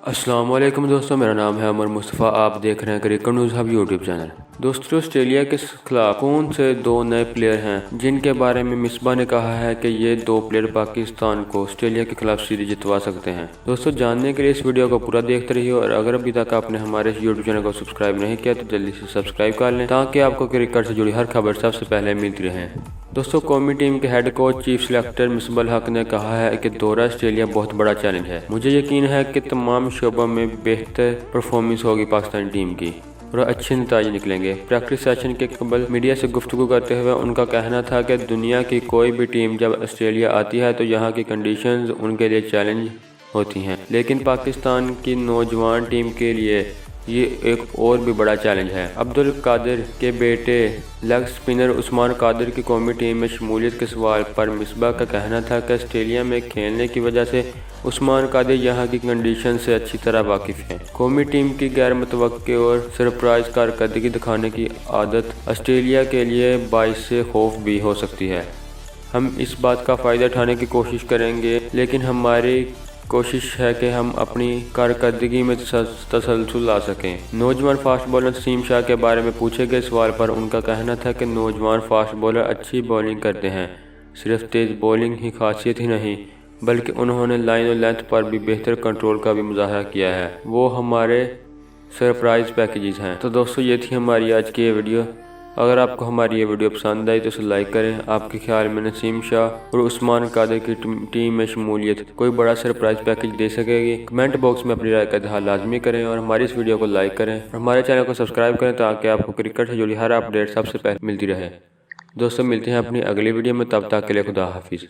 अस्सलाम वालेकुम दोस्तों, मेरा नाम है उमर मुस्तफ़ा। आप देख रहे हैं cricket news hub YouTube channel. दोस्तों, ऑस्ट्रेलिया के खिलाफ कौन से दो नए प्लेयर हैं जिनके बारे में मिसबा ने कहा है कि ये दो प्लेयर पाकिस्तान को ऑस्ट्रेलिया के खिलाफ सीरीज जितवा सकते हैं। दोस्तों, जानने के लिए इस वीडियो को पूरा देखते रहिए और अगर अभी तक आपने हमारे यूट्यूब चैनल को सब्सक्राइब नहीं किया तो जल्दी से सब्सक्राइब कर लें ताकि आपको क्रिकेट से जुड़ी हर खबर सबसे पहले मिलती रहे। दोस्तों, कौमी टीम के head coach chief selector Misbah हक ने कहा है कि दौरा ऑस्ट्रेलिया बहुत बड़ा चैलेंज है। मुझे यकीन है कि तमाम शोबों में बेहतर परफॉर्मेंस होगी पाकिस्तानी टीम की और अच्छे नतीजे निकलेंगे। प्रैक्टिस सेशन के कबल मीडिया से गुफ्तगू करते हुए उनका कहना था कि दुनिया की कोई भी टीम जब ऑस्ट्रेलिया आती है तो यहाँ की कंडीशंस उनके लिए चैलेंज होती हैं, लेकिन पाकिस्तान की नौजवान टीम के लिए ये एक और भी बड़ा चैलेंज है। अब्दुल कादिर के बेटे लेग स्पिनर उस्मान कादिर की कौमी टीम में शमूलियत के सवाल पर मिसबाह का कहना था कि ऑस्ट्रेलिया में खेलने की वजह से उस्मान कादिर यहाँ की कंडीशन से अच्छी तरह वाकिफ़ हैं। कौमी टीम की गैर मुतवक्के और सरप्राइज कारकर्दगी दिखाने की आदत ऑस्ट्रेलिया के लिए बाइस खौफ भी हो सकती है। हम इस बात का फ़ायदा उठाने की कोशिश करेंगे, लेकिन हमारी कोशिश है कि हम अपनी कारकर्दगी में तसलसल ला सकें। नौजवान फास्ट बॉलर नसीम शाह के बारे में पूछे गए सवाल पर उनका कहना था कि नौजवान फास्ट बॉलर अच्छी बॉलिंग करते हैं, सिर्फ तेज़ बॉलिंग ही खासियत ही नहीं बल्कि उन्होंने लाइन और लेंथ पर भी बेहतर कंट्रोल का भी मुजाहरा किया है। वो हमारे सरप्राइज पैकेजेस हैं। तो दोस्तों, ये थी हमारी आज की ये वीडियो। अगर आपको हमारी ये वीडियो पसंद आई तो इसे लाइक करें। आपके ख्याल में नसीम शाह और उस्मान कादिर की टीम में शमूलियत कोई बड़ा सरप्राइज पैकेज दे सकेगी? कमेंट बॉक्स में अपनी राय का इज़हार लाजमी करें और हमारी इस वीडियो को लाइक करें और हमारे चैनल को सब्सक्राइब करें ताकि आपको क्रिकेट से जुड़ी हर अपडेट सबसे पहले मिलती रहे। दोस्तों, मिलते हैं अपनी अगली वीडियो में, तब तक के लिए खुदा हाफिज़।